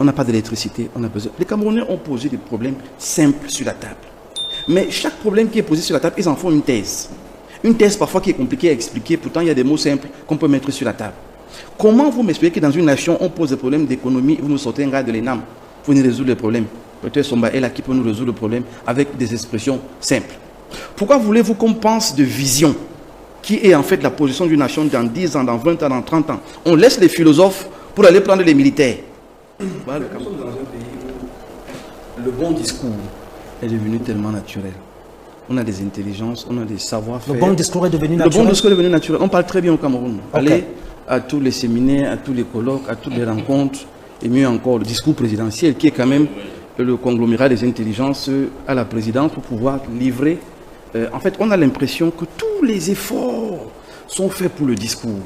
on n'a pas d'électricité, on a besoin. Les Camerounais ont posé des problèmes simples sur la table. Mais chaque problème qui est posé sur la table, ils en font une thèse. Une thèse parfois qui est compliquée à expliquer, pourtant il y a des mots simples qu'on peut mettre sur la table. Comment vous m'expliquez que dans une nation, on pose des problèmes d'économie, vous nous sortez un gars de l'ENAM, vous venez résoudre les problèmes. Peut-être Somba est là qui peut nous résoudre le problème avec des expressions simples. Pourquoi voulez-vous qu'on pense de vision, qui est en fait la position d'une nation dans 10 ans, dans 20 ans, dans 30 ans? On laisse les philosophes pour aller prendre les militaires. Voilà, nous sommes dans un pays où le bon discours est devenu tellement naturel. On a des intelligences, on a des savoir-faire. Le bon discours est devenu naturel. Le bon discours est devenu naturel. On parle très bien au Cameroun. Okay. Allez à tous les séminaires, à tous les colloques, à toutes les rencontres, et mieux encore, le discours présidentiel qui est quand même le conglomérat des intelligences à la présidence pour pouvoir livrer. En fait, on a l'impression que tous les efforts sont faits pour le discours.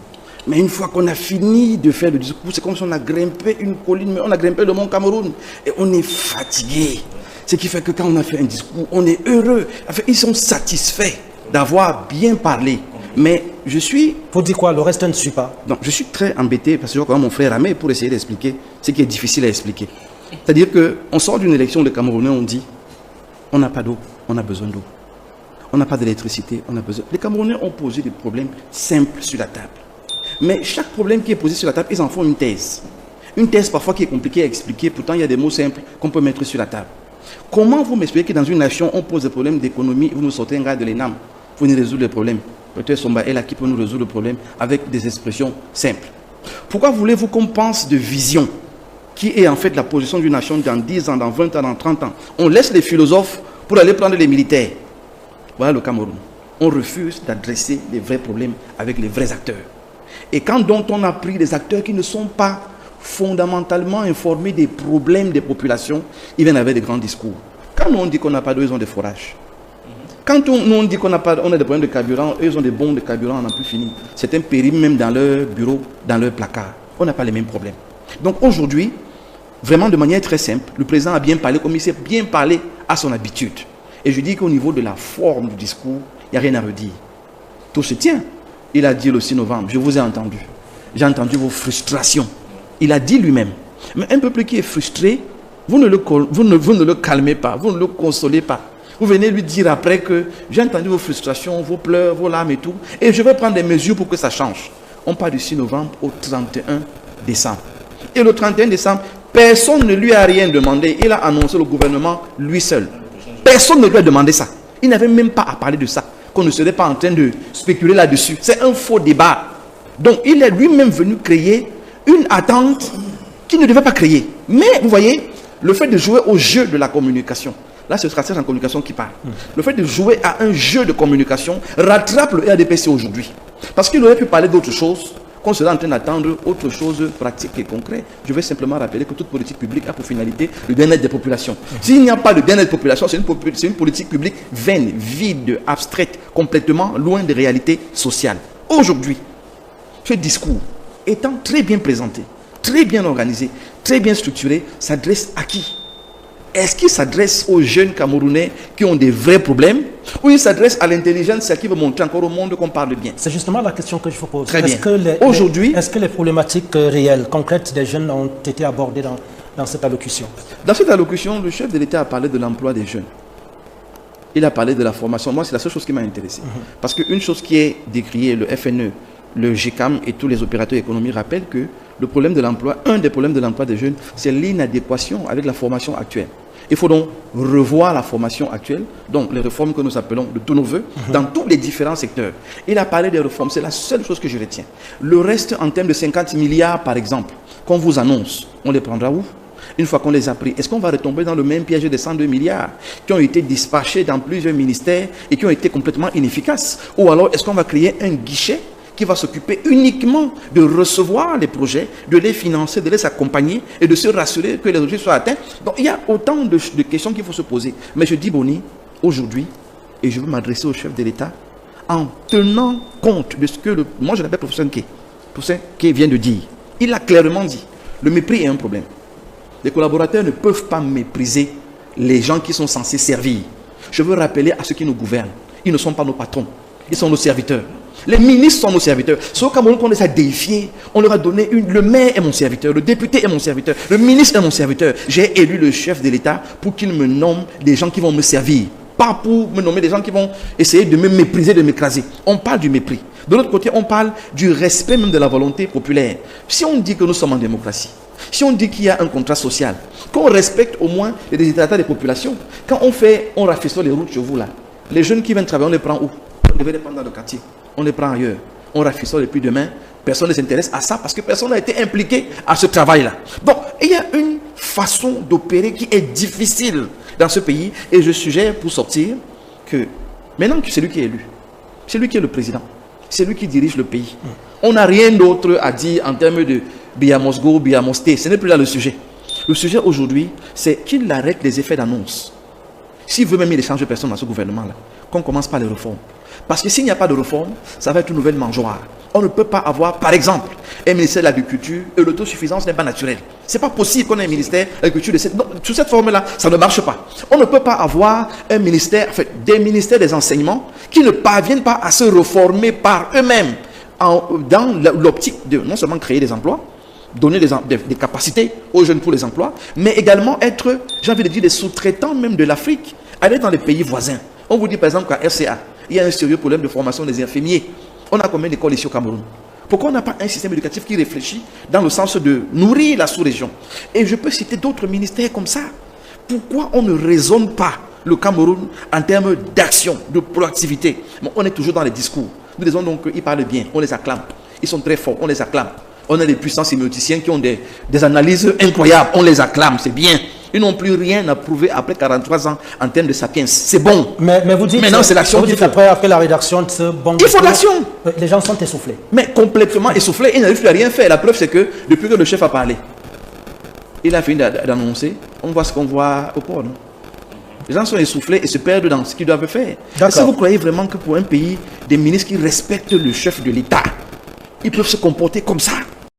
Mais une fois qu'on a fini de faire le discours, c'est comme si on a grimpé une colline, mais on a grimpé le mont Cameroun et on est fatigué. Ce qui fait que quand on a fait un discours, on est heureux. Enfin, ils sont satisfaits d'avoir bien parlé. Mais je suis... Pour dire quoi? Le reste ne suit pas. Non, je suis très embêté parce que je vois quand même mon frère Amé pour essayer d'expliquer ce qui est difficile à expliquer. C'est-à-dire qu'on sort d'une élection de Camerounais, on dit on n'a pas d'eau, on a besoin d'eau. On n'a pas d'électricité, on a besoin... Les Camerounais ont posé des problèmes simples sur la table. Mais chaque problème qui est posé sur la table, ils en font une thèse. Une thèse parfois qui est compliquée à expliquer, pourtant il y a des mots simples qu'on peut mettre sur la table. Comment vous m'expliquez que dans une nation, on pose des problèmes d'économie, vous nous sortez un gars de l'ENAM, vous venez résoudre les problèmes. Peut-être Somba est là qui peut nous résoudre le problème avec des expressions simples. Pourquoi voulez-vous qu'on pense de vision, qui est en fait la position d'une nation dans 10 ans, dans 20 ans, dans 30 ans? On laisse les philosophes pour aller prendre les militaires. Voilà le Cameroun. On refuse d'adresser les vrais problèmes avec les vrais acteurs. Et quand donc on a pris des acteurs qui ne sont pas fondamentalement informés des problèmes des populations, ils viennent avec des grands discours. Quand on dit qu'on n'a pas d'eau, ils ont des forages. Quand on dit qu'on a des problèmes de carburant, eux ils ont des bombes de carburant, on n'en a plus fini. C'est un péril même dans leur bureau, dans leur placard. On n'a pas les mêmes problèmes. Donc aujourd'hui, vraiment de manière très simple, le président a bien parlé comme il sait bien parler à son habitude. Et je dis qu'au niveau de la forme du discours, il n'y a rien à redire. Tout se tient. Il a dit le 6 novembre, je vous ai entendu. J'ai entendu vos frustrations. Il a dit lui-même. Mais un peuple qui est frustré, vous ne le calmez pas, vous ne le consolez pas. Vous venez lui dire après que j'ai entendu vos frustrations, vos pleurs, vos larmes et tout, et je vais prendre des mesures pour que ça change. On part du 6 novembre au 31 décembre. Et le 31 décembre, personne ne lui a rien demandé. Il a annoncé le gouvernement lui seul. Personne ne lui a demandé ça. Il n'avait même pas à parler de ça, qu'on ne serait pas en train de spéculer là-dessus. C'est un faux débat. Donc il est lui-même venu créer une attente qu'il ne devait pas créer. Mais vous voyez, le fait de jouer au jeu de la communication, là c'est le stratège en communication qui parle. Le fait de jouer à un jeu de communication rattrape le RDPC aujourd'hui. Parce qu'il aurait pu parler d'autre chose, qu'on serait en train d'attendre autre chose pratique et concret. Je vais simplement rappeler que toute politique publique a pour finalité le bien-être des populations. S'il n'y a pas de bien-être des populations, c'est une politique publique vaine, vide, abstraite, complètement loin des réalités sociales. Aujourd'hui, ce discours étant très bien présenté, très bien organisé, très bien structuré, s'adresse à qui? Est-ce qu'il s'adresse aux jeunes Camerounais qui ont des vrais problèmes, ou il s'adresse à l'intelligence qui veut montrer encore au monde qu'on parle bien? C'est justement la question que je vous pose. Très bien. Aujourd'hui, est-ce que les problématiques réelles, concrètes des jeunes ont été abordées dans cette allocution? Dans cette allocution, le chef de l'État a parlé de l'emploi des jeunes. Il a parlé de la formation. Moi, c'est la seule chose qui m'a intéressé. Parce qu'une chose qui est décriée, le FNE, le GCAM et tous les opérateurs économiques rappellent que le problème de l'emploi, un des problèmes de l'emploi des jeunes, c'est l'inadéquation avec la formation actuelle. Il faut donc revoir la formation actuelle, donc les réformes que nous appelons de tous nos voeux, dans tous les différents secteurs. Il a parlé des réformes, c'est la seule chose que je retiens. Le reste, en termes de 50 milliards par exemple, qu'on vous annonce, on les prendra où? Une fois qu'on les a pris, est-ce qu'on va retomber dans le même piège des 102 milliards qui ont été dispatchés dans plusieurs ministères et qui ont été complètement inefficaces? Ou alors est-ce qu'on va créer un guichet qui va s'occuper uniquement de recevoir les projets, de les financer, de les accompagner et de se rassurer que les objectifs soient atteints? Donc il y a autant de questions qu'il faut se poser. Mais je dis, Boni, aujourd'hui, et je veux m'adresser au chef de l'État, en tenant compte de ce que, moi je l'appelle professeur Nké vient de dire. Il a clairement dit, le mépris est un problème. Les collaborateurs ne peuvent pas mépriser les gens qui sont censés servir. Je veux rappeler à ceux qui nous gouvernent, ils ne sont pas nos patrons, ils sont nos serviteurs. Les ministres sont nos serviteurs. C'est au Cameroun qu'on les a déifiés. On leur a donné le maire est mon serviteur, le député est mon serviteur, le ministre est mon serviteur. J'ai élu le chef de l'État pour qu'il me nomme des gens qui vont me servir. Pas pour me nommer des gens qui vont essayer de me mépriser, de m'écraser. On parle du mépris. De l'autre côté, on parle du respect même de la volonté populaire. Si on dit que nous sommes en démocratie, si on dit qu'il y a un contrat social, qu'on respecte au moins les déshydratats des populations, quand on rafistole les routes chez vous là, les jeunes qui viennent travailler, on les prend où? On devait les prendre dans le quartier. On les prend ailleurs. On rafistole et puis demain, personne ne s'intéresse à ça parce que personne n'a été impliqué à ce travail-là. Donc, il y a une façon d'opérer qui est difficile dans ce pays et je suggère pour sortir que maintenant que c'est lui qui est élu, c'est lui qui est le président, c'est lui qui dirige le pays. On n'a rien d'autre à dire en termes de Biamosgo, Biamosté. Ce n'est plus là le sujet. Le sujet aujourd'hui, c'est qu'il arrête les effets d'annonce. S'il veut même il échange de personnes dans ce gouvernement-là, qu'on commence par les réformes. Parce que s'il n'y a pas de réforme, ça va être une nouvelle mangeoire. On ne peut pas avoir, par exemple, un ministère de l'Agriculture et l'autosuffisance n'est pas naturelle. Ce n'est pas possible qu'on ait un ministère de l'Agriculture sous cette forme-là, ça ne marche pas. On ne peut pas avoir un ministère, en fait, des ministères des enseignements qui ne parviennent pas à se reformer par eux-mêmes dans l'optique de non seulement créer des emplois, donner des capacités aux jeunes pour les emplois, mais également être, j'ai envie de dire, des sous-traitants même de l'Afrique, aller dans les pays voisins. On vous dit par exemple qu'à RCA, il y a un sérieux problème de formation des infirmiers. On a combien d'écoles ici au Cameroun? Pourquoi on n'a pas un système éducatif qui réfléchit dans le sens de nourrir la sous-région? Et je peux citer d'autres ministères comme ça. Pourquoi on ne raisonne pas le Cameroun en termes d'action, de proactivité? Bon, on est toujours dans les discours. Nous disons donc qu'ils parlent bien, on les acclame. Ils sont très forts, on les acclame. On a des puissants sémioticiens qui ont des analyses incroyables, on les acclame, c'est bien. Ils n'ont plus rien à prouver après 43 ans en termes de sapiens. C'est bon. Mais vous dites, maintenant, c'est l'action qu'il faut. Après la rédaction de ce bon il faut l'action. Les gens sont essoufflés. Mais complètement essoufflés. Ils n'arrivent plus à rien faire. La preuve, c'est que depuis que le chef a parlé, il a fini d'annoncer. On voit ce qu'on voit au port. Non? Les gens sont essoufflés et se perdent dans ce qu'ils doivent faire. Est-ce que vous croyez vraiment que pour un pays, des ministres qui respectent le chef de l'État, ils peuvent se comporter comme ça?